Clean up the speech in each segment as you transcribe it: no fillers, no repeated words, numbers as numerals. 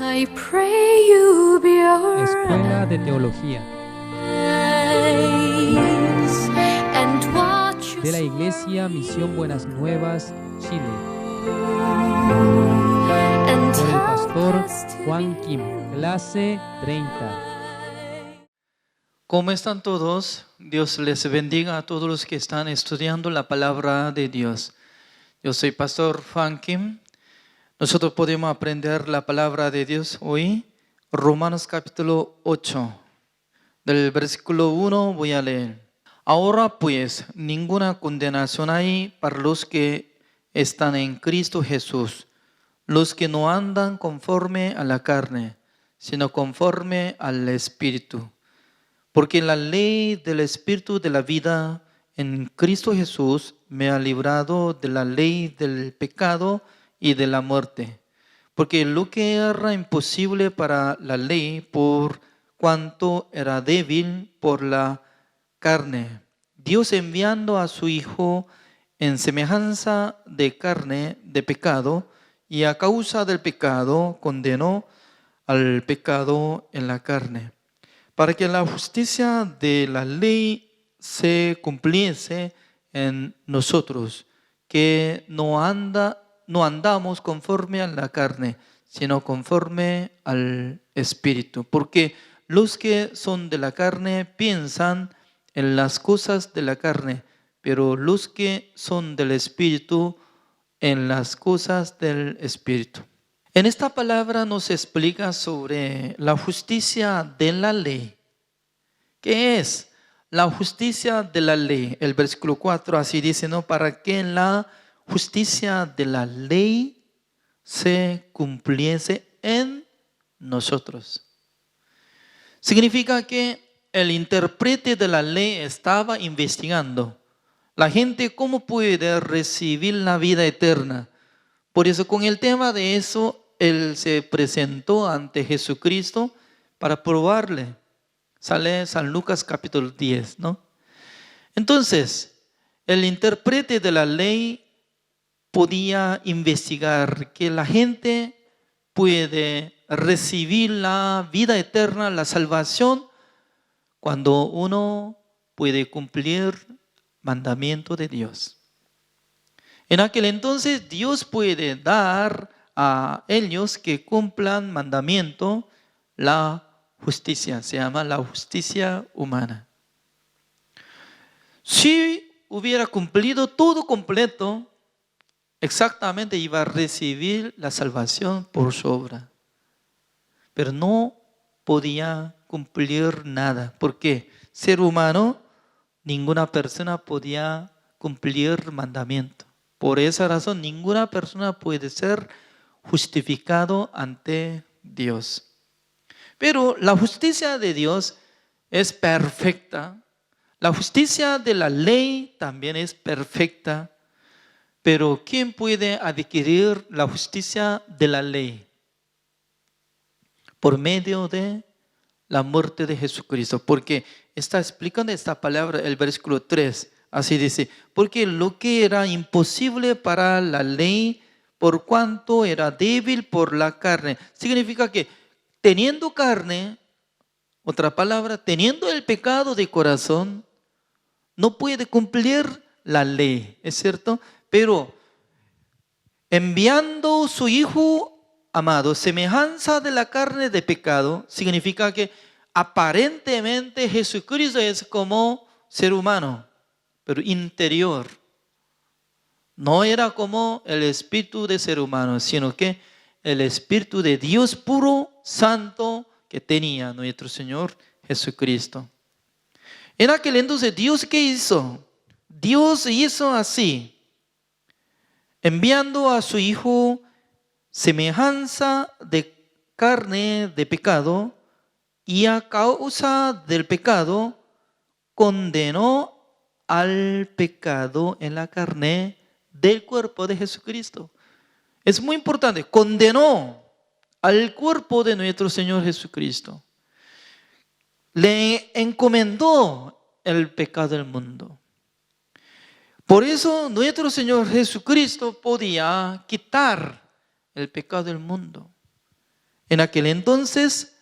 I pray you be our Escuela de Teología eyes and watch de la us Iglesia Misión Buenas Nuevas, Chile, and con el help pastor us to Juan Kim, clase 30. ¿Cómo están todos? Dios les bendiga a todos los que están estudiando la palabra de Dios. Yo soy Pastor Juan Kim. Nosotros podemos aprender la palabra de Dios hoy. Romanos capítulo 8. Del versículo 1 voy a leer. Ahora pues, ninguna condenación hay para los que están en Cristo Jesús, los que no andan conforme a la carne, sino conforme al Espíritu. Porque la ley del Espíritu de la vida en Cristo Jesús me ha librado de la ley del pecado y de la muerte. Porque lo que era imposible para la ley, por cuanto era débil por la carne, Dios enviando a su Hijo en semejanza de carne de pecado, y a causa del pecado condenó al pecado en la carne, para que la justicia de la ley se cumpliese en nosotros, que no andamos conforme a la carne, sino conforme al Espíritu. Porque los que son de la carne piensan en las cosas de la carne, pero los que son del Espíritu en las cosas del Espíritu. En esta palabra nos explica sobre la justicia de la ley. ¿Qué es la justicia de la ley? El versículo 4 así dice, ¿no? Para que la justicia de la ley se cumpliese en nosotros. Significa que el intérprete de la ley estaba investigando la gente cómo puede recibir la vida eterna. Por eso, con el tema de eso, él se presentó ante Jesucristo para probarle. Sale San Lucas capítulo 10, ¿no? Entonces, el intérprete de la ley podía investigar que la gente puede recibir la vida eterna, la salvación, cuando uno puede cumplir mandamiento de Dios. En aquel entonces Dios puede dar a ellos que cumplan mandamiento la justicia, se llama la justicia humana. Si hubiera cumplido todo completo, exactamente iba a recibir la salvación por su obra. Pero no podía cumplir nada. ¿Por qué? Ser humano, ninguna persona podía cumplir mandamiento. Por esa razón, ninguna persona puede ser justificado ante Dios. Pero la justicia de Dios es perfecta. La justicia de la ley también es perfecta. Pero ¿quién puede adquirir la justicia de la ley? Por medio de la muerte de Jesucristo. Porque está explicando esta palabra, el versículo 3. Así dice, porque lo que era imposible para la ley, por cuanto era débil por la carne. Significa que teniendo carne, otra palabra, teniendo el pecado de corazón, no puede cumplir la ley, ¿es cierto? Pero enviando su Hijo amado, semejanza de la carne de pecado, significa que aparentemente Jesucristo es como ser humano, pero interior. No era como el espíritu de ser humano, sino que el espíritu de Dios puro, santo, que tenía nuestro Señor Jesucristo. En aquel entonces, ¿Dios qué hizo? Dios hizo así, enviando a su Hijo semejanza de carne de pecado, y a causa del pecado condenó al pecado en la carne del cuerpo de Jesucristo. Es muy importante, condenó al cuerpo de nuestro Señor Jesucristo. Le encomendó el pecado del mundo. Por eso nuestro Señor Jesucristo podía quitar el pecado del mundo. en aquel entonces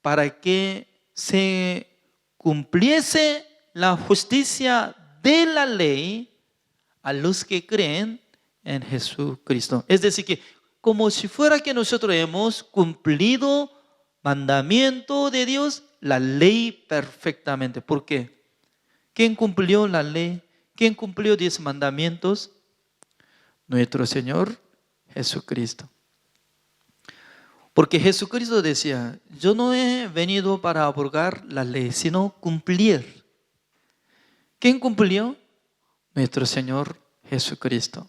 para que se cumpliese la justicia de la ley a los que creen en Jesucristo. Es decir, que como si fuera que nosotros hemos cumplido mandamiento de Dios, la ley perfectamente. ¿Por qué? ¿Quién cumplió la ley? ¿Quién cumplió 10 mandamientos? Nuestro Señor Jesucristo. Porque Jesucristo decía, yo no he venido para abrogar la ley, sino cumplir. ¿Quién cumplió? Nuestro Señor Jesucristo.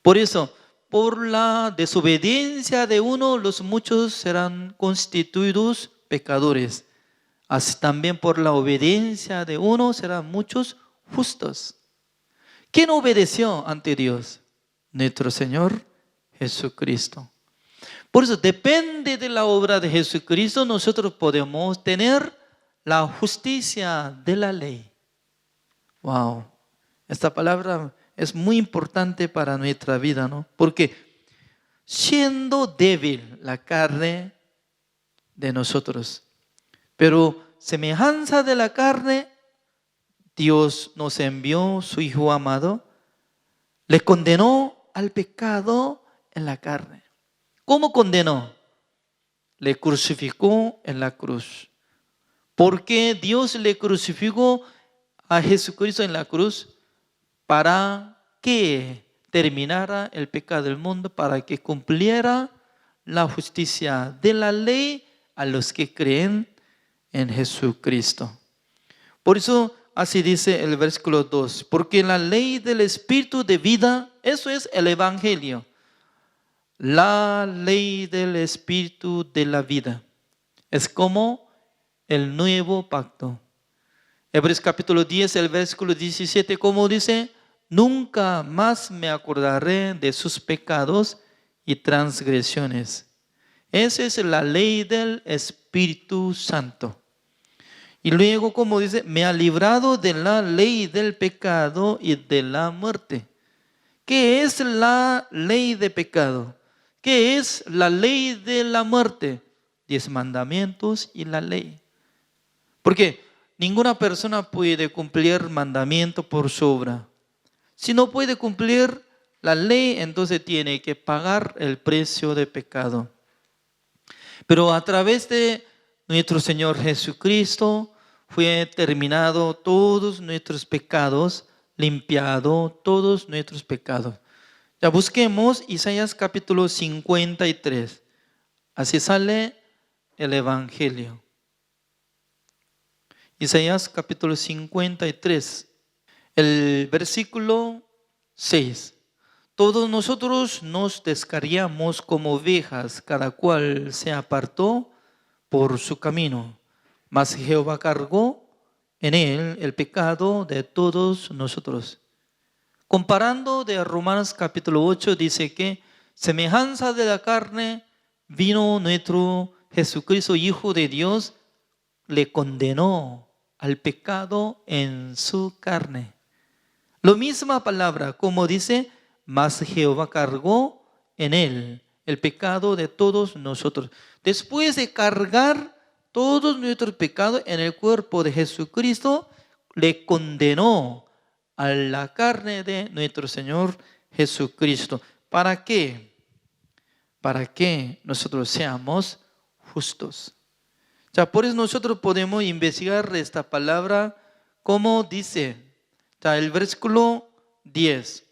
Por eso, por la desobediencia de uno, los muchos serán constituidos pecadores. Así también por la obediencia de uno serán muchos justos. ¿Quién obedeció ante Dios? Nuestro Señor Jesucristo. Por eso depende de la obra de Jesucristo, nosotros podemos tener la justicia de la ley. Wow, esta palabra es muy importante para nuestra vida, ¿no? Porque siendo débil la carne de nosotros, pero semejanza de la carne, Dios nos envió su Hijo amado, le condenó al pecado en la carne. ¿Cómo condenó? Le crucificó en la cruz. ¿Por qué Dios le crucificó a Jesucristo en la cruz? Para que terminara el pecado del mundo, para que cumpliera la justicia de la ley a los que creen en Jesucristo. Por eso así dice el versículo 2, porque la ley del Espíritu de vida, eso es el Evangelio. La ley del Espíritu de la vida es como el nuevo pacto. Hebreos capítulo 10, el versículo 17, como dice, nunca más me acordaré de sus pecados y transgresiones. Esa es la ley del Espíritu Santo. Y luego, como dice, me ha librado de la ley del pecado y de la muerte. ¿Qué es la ley de pecado? ¿Qué es la ley de la muerte? 10 mandamientos y la ley. Porque ninguna persona puede cumplir mandamiento por su obra. Si no puede cumplir la ley, entonces tiene que pagar el precio de pecado. Pero a través de nuestro Señor Jesucristo fue terminado todos nuestros pecados, limpiado todos nuestros pecados. Ya busquemos Isaías capítulo 53. Así sale el Evangelio. Isaías capítulo 53, el versículo 6. Todos nosotros nos descarriamos como ovejas, cada cual se apartó por su camino. Mas Jehová cargó en él el pecado de todos nosotros. Comparando de Romanos capítulo 8, dice que semejanza de la carne vino nuestro Jesucristo, Hijo de Dios, le condenó al pecado en su carne. La misma palabra, como dice, mas Jehová cargó en él el pecado de todos nosotros. Después de cargar todos nuestros pecados en el cuerpo de Jesucristo, le condenó a la carne de nuestro Señor Jesucristo. ¿Para qué? Para que nosotros seamos justos. Ya, por eso nosotros podemos investigar esta palabra como dice el versículo 10.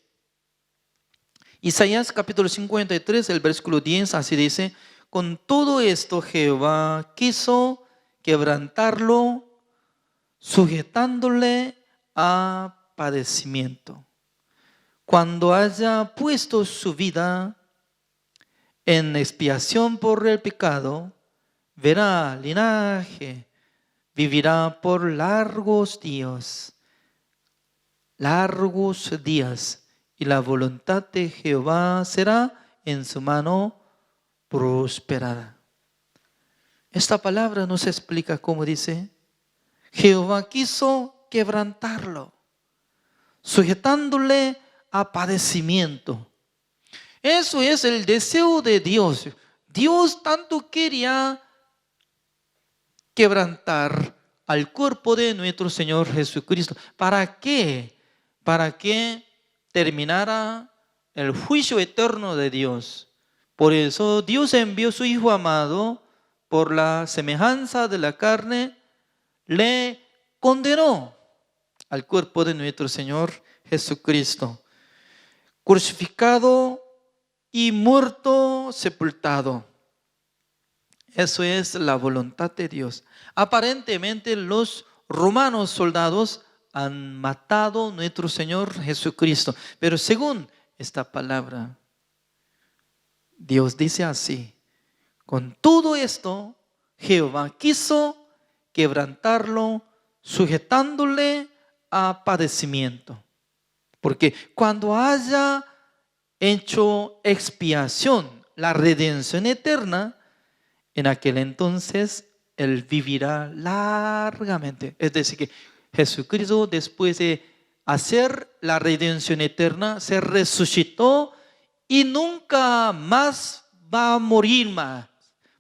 Isaías capítulo 53, el versículo 10, así dice: con todo esto Jehová quiso quebrantarlo, sujetándole a padecimiento. Cuando haya puesto su vida en expiación por el pecado, verá linaje, vivirá por largos días, y la voluntad de Jehová será en su mano prosperada. Esta palabra nos explica cómo dice: Jehová quiso quebrantarlo, sujetándole a padecimiento. Eso es el deseo de Dios. Dios tanto quería quebrantar al cuerpo de nuestro Señor Jesucristo. ¿Para qué? Para que terminara el juicio eterno de Dios. Por eso Dios envió a su Hijo amado por la semejanza de la carne, le condenó al cuerpo de nuestro Señor Jesucristo, crucificado y muerto, sepultado. Eso es la voluntad de Dios. Aparentemente los romanos soldados han matado a nuestro Señor Jesucristo, pero según esta palabra, Dios dice así: con todo esto, Jehová quiso quebrantarlo, sujetándole a padecimiento. Porque cuando haya hecho expiación, la redención eterna, en aquel entonces Él vivirá largamente. Es decir, que Jesucristo, después de hacer la redención eterna, se resucitó y nunca más va a morir más,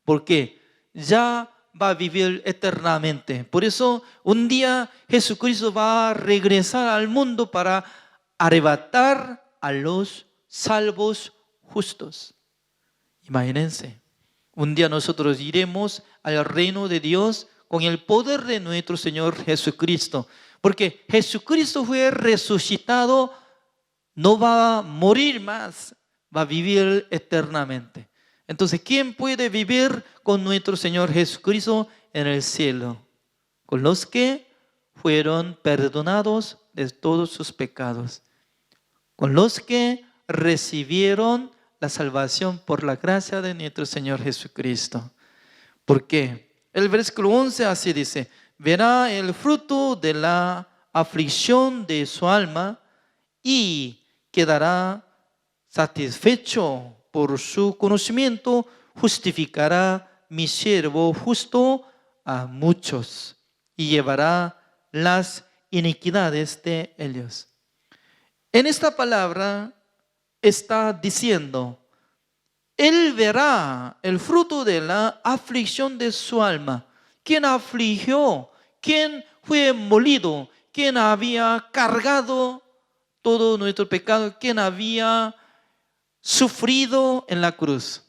porque ya va a vivir eternamente. Por eso un día Jesucristo va a regresar al mundo para arrebatar a los salvos justos. Imagínense, un día nosotros iremos al reino de Dios con el poder de nuestro Señor Jesucristo, porque Jesucristo fue resucitado, no va a morir más, va a vivir eternamente. Entonces, ¿quién puede vivir con nuestro Señor Jesucristo en el cielo? Con los que fueron perdonados de todos sus pecados, con los que recibieron la salvación por la gracia de nuestro Señor Jesucristo. ¿Por qué? El versículo 11 así dice: verá el fruto de la aflicción de su alma y quedará satisfecho por su conocimiento, justificará mi siervo justo a muchos y llevará las iniquidades de ellos. En esta palabra está diciendo: Él verá el fruto de la aflicción de su alma. ¿Quién afligió? ¿Quién fue molido? ¿Quién había cargado todo nuestro pecado? ¿Quién había sufrido en la cruz?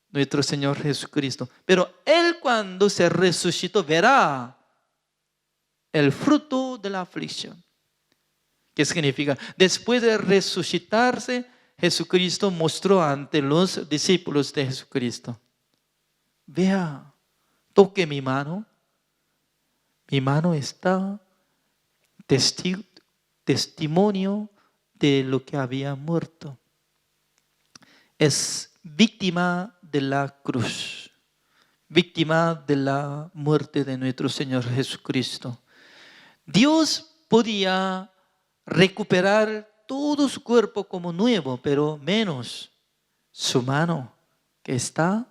Nuestro Señor Jesucristo. Pero Él, cuando se resucitó, verá el fruto de la aflicción. ¿Qué significa? Después de resucitarse, Jesucristo mostró ante los discípulos de Jesucristo: vea, toque mi mano. Mi mano está testimonio de lo que había muerto. Es víctima de la cruz, víctima de la muerte de nuestro Señor Jesucristo. Dios podía recuperar todo su cuerpo como nuevo, pero menos su mano, que está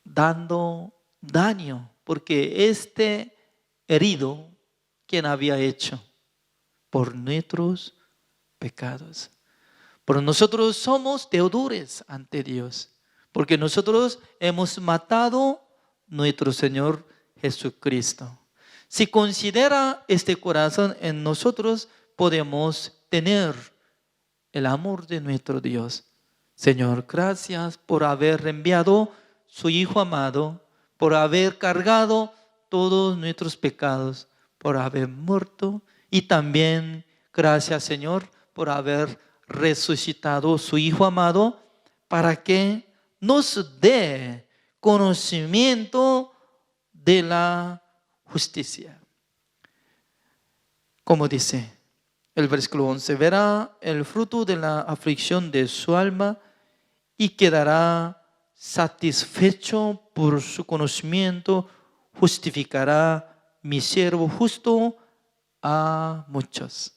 dando daño, porque este herido, ¿quién había hecho? Por nuestros pecados. Pero nosotros somos deudores ante Dios, porque nosotros hemos matado a nuestro Señor Jesucristo. Si considera este corazón en nosotros, podemos tener el amor de nuestro Dios. Señor, gracias por haber enviado su Hijo amado, por haber cargado todos nuestros pecados, por haber muerto, y también gracias, Señor, por haber resucitado su Hijo amado para que nos dé conocimiento de la justicia. Como dice el versículo 11, verá el fruto de la aflicción de su alma y quedará satisfecho por su conocimiento, justificará mi siervo justo a muchos.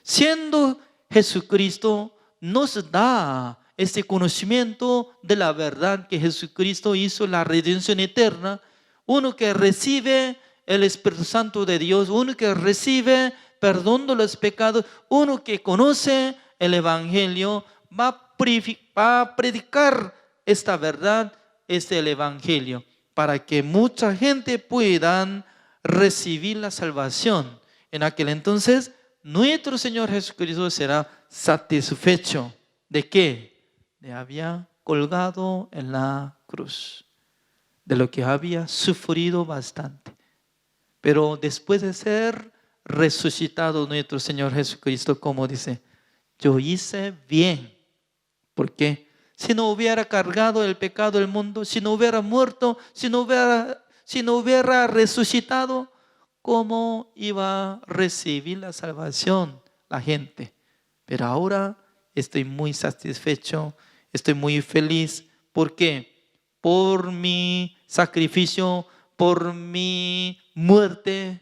Siendo Jesucristo, nos da este conocimiento de la verdad que Jesucristo hizo la redención eterna. Uno que recibe el Espíritu Santo de Dios, uno que recibe perdón de los pecados, uno que conoce el Evangelio, va a predicar esta verdad, es el Evangelio, para que mucha gente puedan recibir la salvación. En aquel entonces, nuestro Señor Jesucristo será satisfecho. ¿De qué? De había colgado en la cruz, de lo que había sufrido bastante. Pero después de ser resucitado nuestro Señor Jesucristo, como dice, yo hice bien. ¿Por qué? Si no hubiera cargado el pecado del mundo, si no hubiera muerto, si no hubiera resucitado, ¿cómo iba a recibir la salvación la gente? Pero ahora estoy muy satisfecho, estoy muy feliz. ¿Por qué? Por mi sacrificio, por mi muerte,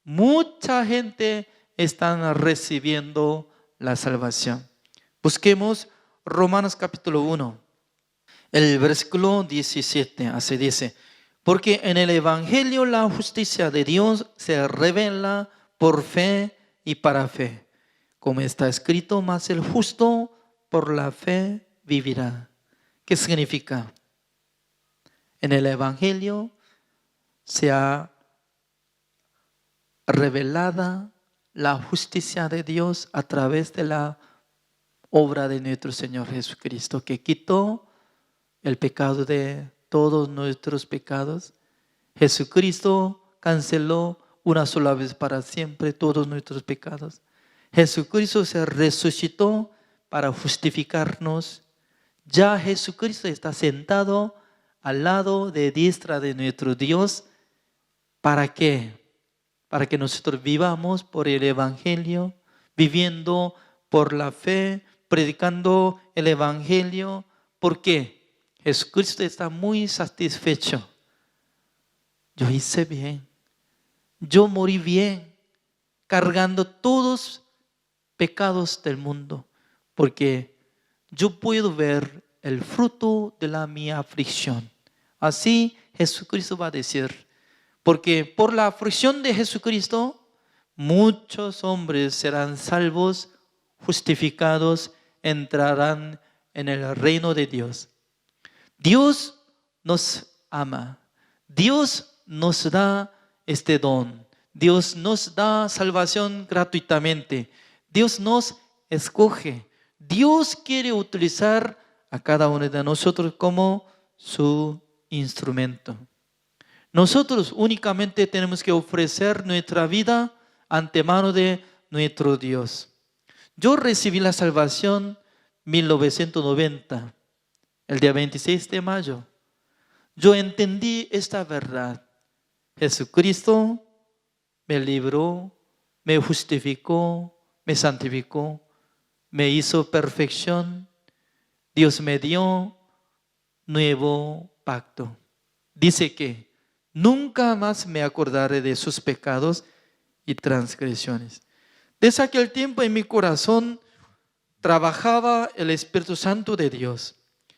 mucha gente está recibiendo la salvación. Busquemos Romanos capítulo 1, el versículo 17, así dice: porque en el Evangelio la justicia de Dios se revela por fe y para fe, como está escrito, mas el justo por la fe vivirá. ¿Qué significa? En el Evangelio se ha revelada la justicia de Dios a través de la obra de nuestro Señor Jesucristo, que quitó el pecado de todos nuestros pecados. Jesucristo canceló una sola vez para siempre todos nuestros pecados. Jesucristo se resucitó para justificarnos. Ya Jesucristo está sentado al lado de diestra de nuestro Dios. ¿Para qué? Para que nosotros vivamos por el Evangelio, viviendo por la fe, predicando el Evangelio. ¿Por qué? Jesucristo está muy satisfecho. Yo hice bien, yo morí bien, cargando todos los pecados del mundo, porque yo puedo ver el fruto de mi aflicción. Así Jesucristo va a decir, porque por la aflicción de Jesucristo, muchos hombres serán salvos, justificados, entrarán en el reino de Dios. Dios nos ama, Dios nos da este don, Dios nos da salvación gratuitamente, Dios nos escoge, Dios quiere utilizar a cada uno de nosotros como su instrumento. Nosotros únicamente tenemos que ofrecer nuestra vida ante mano de nuestro Dios. Yo recibí la salvación en 1990, el día 26 de mayo. Yo entendí esta verdad. Jesucristo me libró, me justificó, me santificó, me hizo perfección. Dios me dio nuevo pacto. Dice que nunca más me acordaré de sus pecados y transgresiones. Desde aquel tiempo en mi corazón trabajaba el Espíritu Santo de Dios.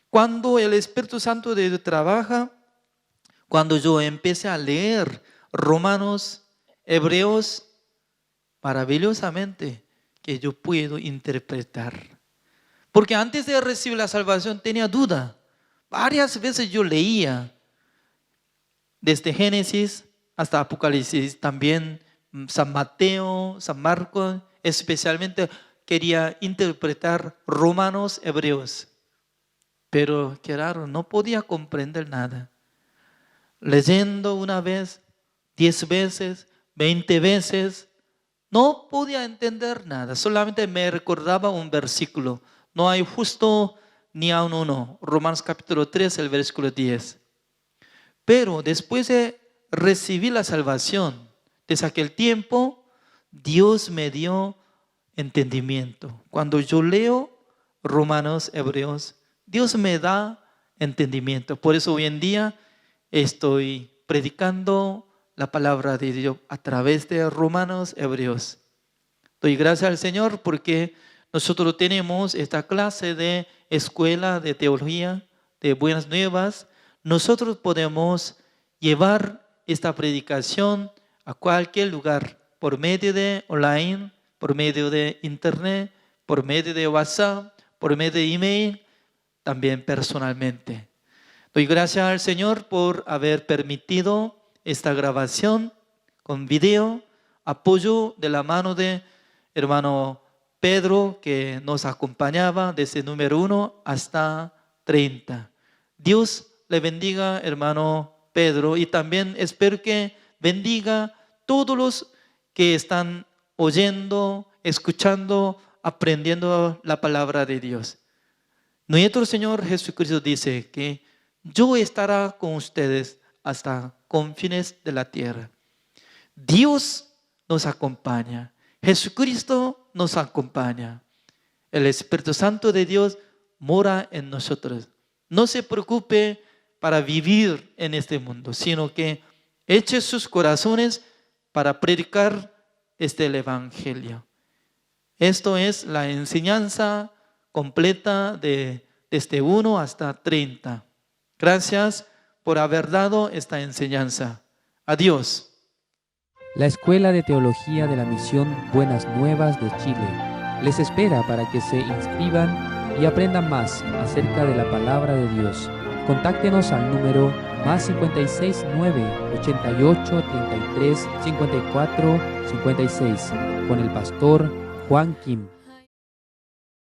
Cuando el Espíritu Santo de Dios trabaja, cuando yo empecé a leer Romanos, Hebreos, maravillosamente que yo puedo interpretar. Porque antes de recibir la salvación tenía duda. Varias veces yo leía, desde Génesis hasta Apocalipsis, también San Mateo, San Marcos, especialmente quería interpretar Romanos, Hebreos. Pero claro, no podía comprender nada. Leyendo una vez, 10 veces, 20 veces, no podía entender nada. Solamente me recordaba un versículo. No hay justo ni aun uno. Romanos capítulo 3, el versículo 10. Pero después de recibir la salvación, desde aquel tiempo, Dios me dio entendimiento. Cuando yo leo Romanos, Hebreos, Dios me da entendimiento. Por eso hoy en día estoy predicando la palabra de Dios a través de Romanos, Hebreos. Doy gracias al Señor porque nosotros tenemos esta clase de escuela de teología, de buenas nuevas. Nosotros podemos llevar esta predicación a cualquier lugar, por medio de online, por medio de internet, por medio de WhatsApp, por medio de email. también personalmente. Doy gracias al Señor por haber permitido esta grabación con video, apoyo de la mano de hermano Pedro, que nos acompañaba desde número 1 hasta 30. Dios le bendiga, hermano Pedro, y también espero que bendiga todos los que están oyendo, escuchando, aprendiendo la palabra de Dios. Nuestro Señor Jesucristo dice que yo estaré con ustedes hasta confines de la tierra. Dios nos acompaña. Jesucristo nos acompaña. El Espíritu Santo de Dios mora en nosotros. No se preocupe para vivir en este mundo, sino que eche sus corazones para predicar el Evangelio. Esto es la enseñanza completa desde 1 hasta 30. Gracias por haber dado esta enseñanza. Adiós. La Escuela de Teología de la Misión Buenas Nuevas de Chile les espera para que se inscriban y aprendan más acerca de la palabra de Dios. Contáctenos al número +56 9 88 33 54 56 con el pastor Juan Kim.